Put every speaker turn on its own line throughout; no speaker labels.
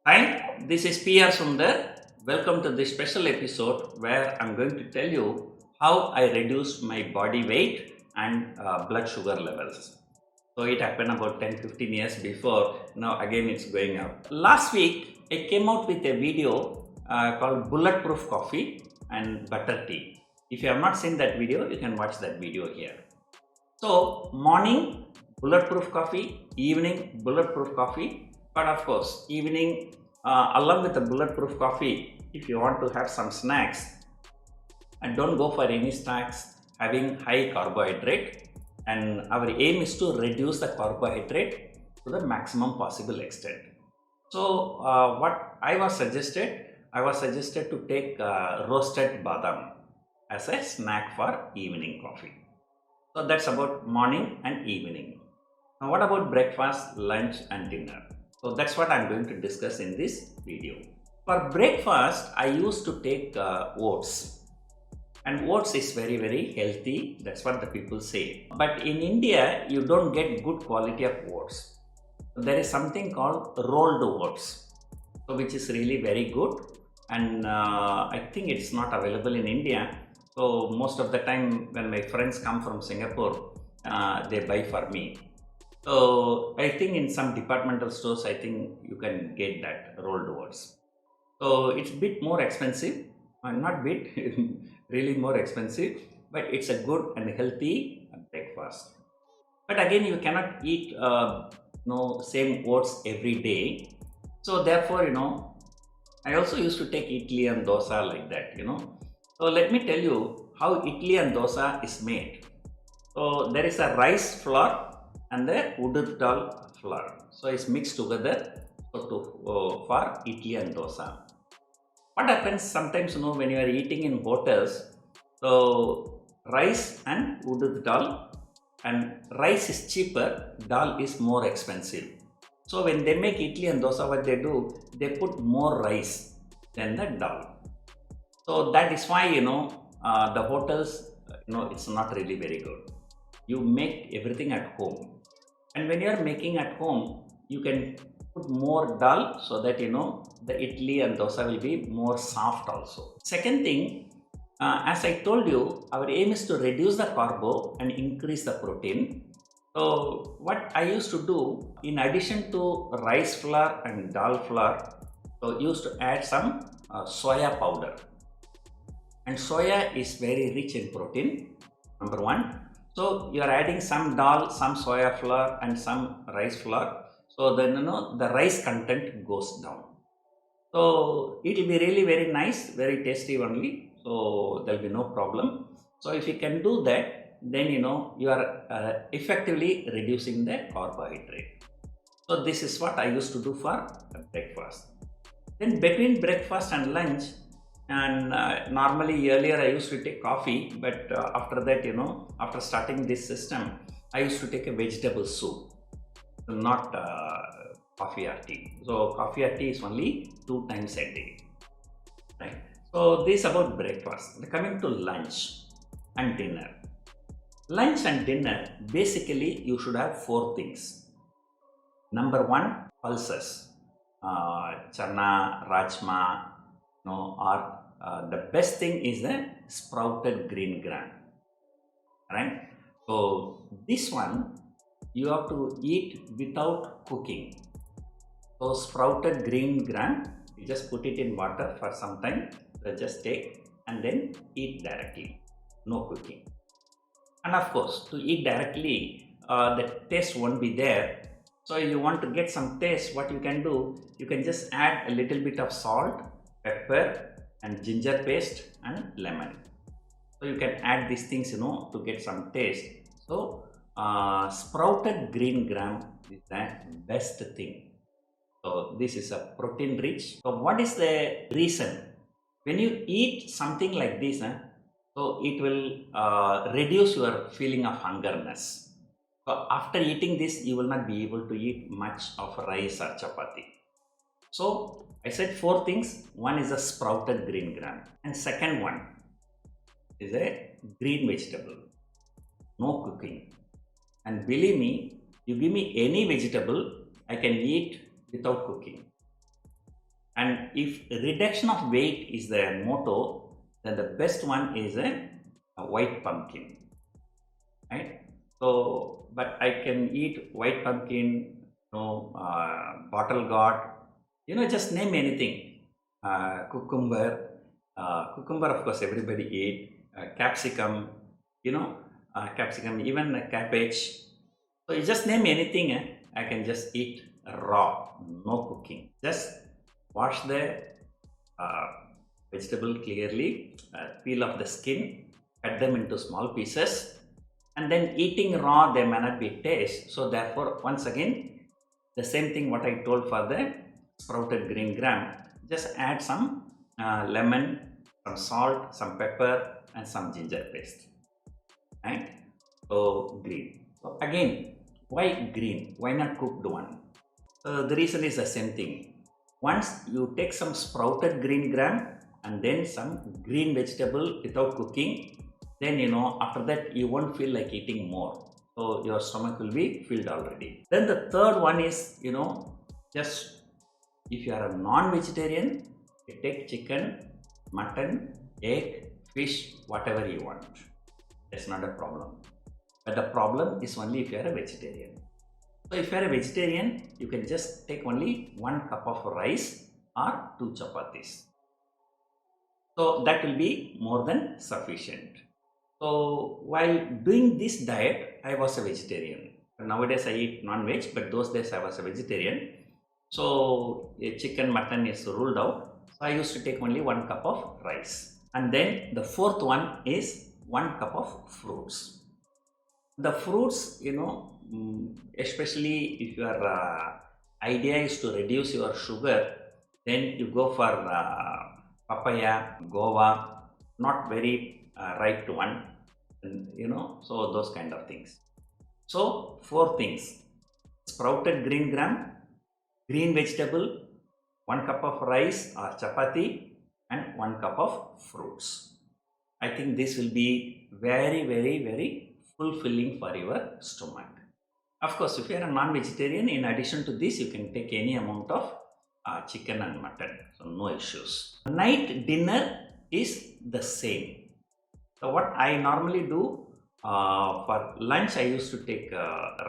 Hi, this is P R Sundar. Welcome to this special episode where I'm going to tell you how I reduced my body weight and blood sugar levels. So it happened about 10-15 years before. Now again it's going up. Last week I came out with a video called Bulletproof Coffee and Butter Tea. If you have not seen that video, you can watch that video here. So morning bulletproof coffee, evening bulletproof coffee, but of course evening along with the bulletproof coffee, if you want to have some snacks, and don't go for any snacks having high carbohydrate, and our aim is to reduce the carbohydrate to the maximum possible extent. So what I was suggested to take roasted badam as a snack for evening coffee. So that's about morning and evening. Now what about breakfast, lunch and dinner? So that's what I'm going to discuss in this video. For breakfast, I used to take oats. And oats is very healthy. That's what the people say. But in India, you don't get good quality of oats. There is something called rolled oats, so which is really very good. And I think it's not available in India. So most of the time when my friends come from Singapore, they buy for me. So I think in some departmental stores, I think you can get that rolled oats. So it's a bit more expensive, not bit, really more expensive, but it's a good and healthy breakfast. But again, you cannot eat same oats every day. So therefore, I also used to take idli and dosa like that. So let me tell you how idli and dosa is made. So there is a rice flour and the udad dal flour. So it's mixed together for idli and dosa. What happens sometimes, when you are eating in hotels, so rice and udad dal, and rice is cheaper, dal is more expensive. So when they make idli and dosa, what they do, they put more rice than the dal. So that is why, the hotels, it's not really very good. You make everything at home. And when you are making at home, you can put more dal so that, the idli and dosa will be more soft also. Second thing, as I told you, our aim is to reduce the carbo and increase the protein. So what I used to do, in addition to rice flour and dal flour, so used to add some soya powder. And soya is very rich in protein, number one. So you are adding some dal, some soya flour and some rice flour. So then the rice content goes down. So it will be really very nice, very tasty only. So there will be no problem. So if you can do that, then you are effectively reducing the carbohydrate. So this is what I used to do for breakfast. Then between breakfast and lunch, and normally earlier I used to take coffee, but after that, after starting this system, I used to take a vegetable soup, not coffee or tea. So coffee or tea is only 2 times a day, right? So this is about breakfast. Coming to lunch and dinner. Lunch and dinner, basically you should have 4 things. Number 1, pulses, chana, rajma, or the best thing is the sprouted green gram, right? So this one you have to eat without cooking. So sprouted green gram, you just put it in water for some time, so just take and then eat directly, no cooking. And of course, to eat directly, the taste won't be there. So you want to get some taste, what you can do, you can just add a little bit of salt, pepper and ginger paste and lemon. So you can add these things, to get some taste. So sprouted green gram is the best thing. So this is a protein rich. So what is the reason? When you eat something like this, so it will reduce your feeling of hungerness. So after eating this, you will not be able to eat much of rice or chapati. So I said 4 things. One is a sprouted green gram, and second one is a green vegetable, no cooking. And believe me, you give me any vegetable, I can eat without cooking. And if reduction of weight is the motto, then the best one is a white pumpkin, right? So, but I can eat white pumpkin, bottle gourd, just name anything. Cucumber, of course, everybody eat. Capsicum, capsicum, even cabbage. So you just name anything, I can just eat raw, no cooking. Just wash the uh, vegetable clearly, peel off the skin, cut them into small pieces, and then eating raw, there may not be taste. So therefore, once again, the same thing what I told for the sprouted green gram, just add some lemon, some salt, some pepper, and some ginger paste, right? So green. So again, why green? Why not cooked one? The reason is the same thing. Once you take some sprouted green gram and then some green vegetable without cooking, then after that you won't feel like eating more. So your stomach will be filled already. Then the third one is, just if you are a non-vegetarian, you take chicken, mutton, egg, fish, whatever you want. That's not a problem. But the problem is only if you are a vegetarian. So if you are a vegetarian, you can just take only 1 cup of rice or 2 chapatis. So that will be more than sufficient. So while doing this diet, I was a vegetarian. Nowadays I eat non-veg, but those days I was a vegetarian. So chicken, mutton is ruled out. So I used to take only 1 cup of rice. And then the fourth one is 1 cup of fruits. The fruits, especially if your idea is to reduce your sugar, then you go for papaya, guava, not very ripe one, and, so those kind of things. So 4 things: sprouted green gram, green vegetable, 1 cup of rice or chapati, and 1 cup of fruits. I think this will be very, very, very fulfilling for your stomach. Of course, if you are a non-vegetarian, in addition to this, you can take any amount of chicken and mutton, so no issues. Night dinner is the same. So what I normally do, for lunch I used to take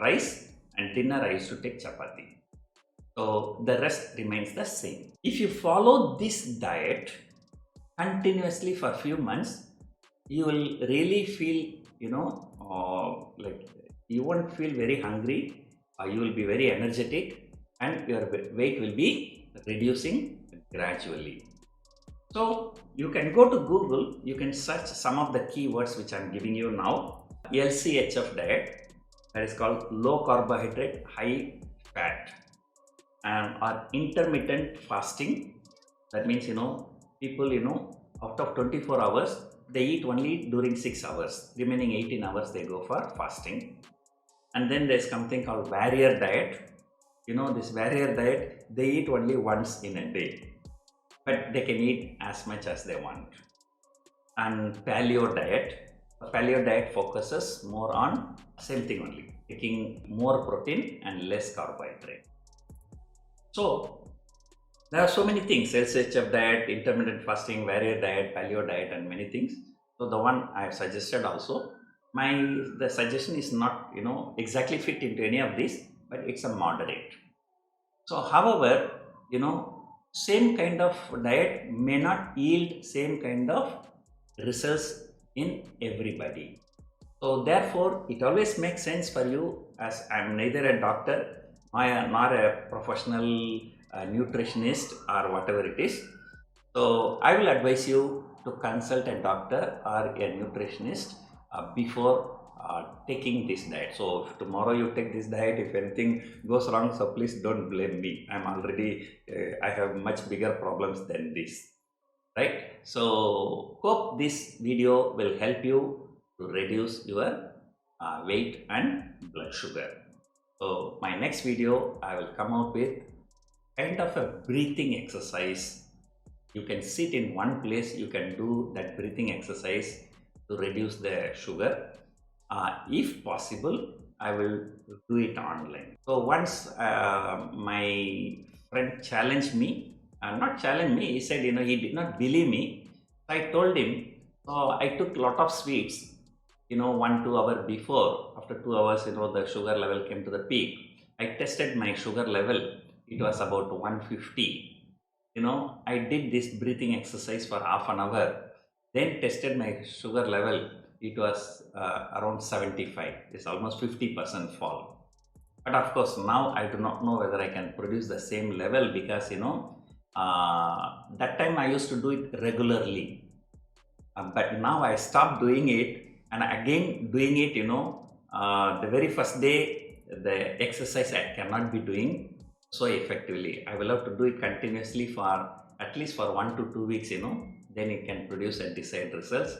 rice, and dinner I used to take chapati. So the rest remains the same. If you follow this diet continuously for a few months, you will really feel, like you won't feel very hungry, you will be very energetic, and your weight will be reducing gradually. So you can go to Google, you can search some of the keywords which I am giving you now. LCHF diet, that is called low carbohydrate, high fat, and or intermittent fasting. That means, people, out of 24 hours, they eat only during 6 hours. Remaining 18 hours, they go for fasting. And then there's something called warrior diet. This warrior diet, they eat only once in a day, but they can eat as much as they want. And paleo diet focuses more on same thing only, taking more protein and less carbohydrate. So there are so many things: LCHF diet, intermittent fasting, warrior diet, paleo diet, and many things. So the one I have suggested also, the suggestion is not exactly fit into any of these, but it's a moderate. So however, same kind of diet may not yield same kind of results in everybody. So therefore, it always makes sense for you, as I'm neither a doctor nor a professional nutritionist or whatever it is. So I will advise you to consult a doctor or a nutritionist before taking this diet. So if tomorrow you take this diet, if anything goes wrong, so please don't blame me. I'm already, I have much bigger problems than this, right? So hope this video will help you to reduce your weight and blood sugar. So my next video, I will come out with kind of a breathing exercise. You can sit in one place, you can do that breathing exercise to reduce the sugar. If possible, I will do it online. So once my friend challenged me not challenge me. He said, he did not believe me. So I told him, so I took lot of sweets, 1-2 hours before. After 2 hours, the sugar level came to the peak. I tested my sugar level. It was about 150. I did this breathing exercise for half an hour. Then tested my sugar level. It was around 75. It's almost 50% fall. But of course, now I do not know whether I can produce the same level because, that time I used to do it regularly. But now I stopped doing it and again doing it, the very first day, the exercise I cannot be doing so effectively. I will have to do it continuously for at least for 1 to 2 weeks, then it can produce a desired results.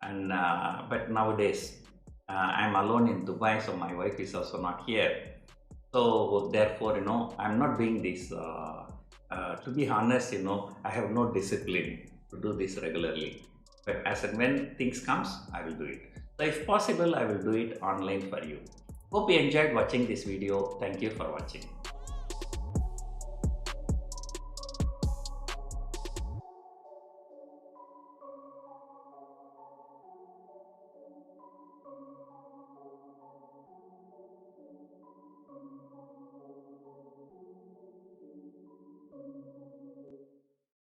And but nowadays, I'm alone in Dubai, so my wife is also not here. So therefore, I'm not doing this. To be honest, I have no discipline to do this regularly. But as and when things comes, I will do it. So if possible, I will do it online for you. Hope you enjoyed watching this video. Thank you for watching.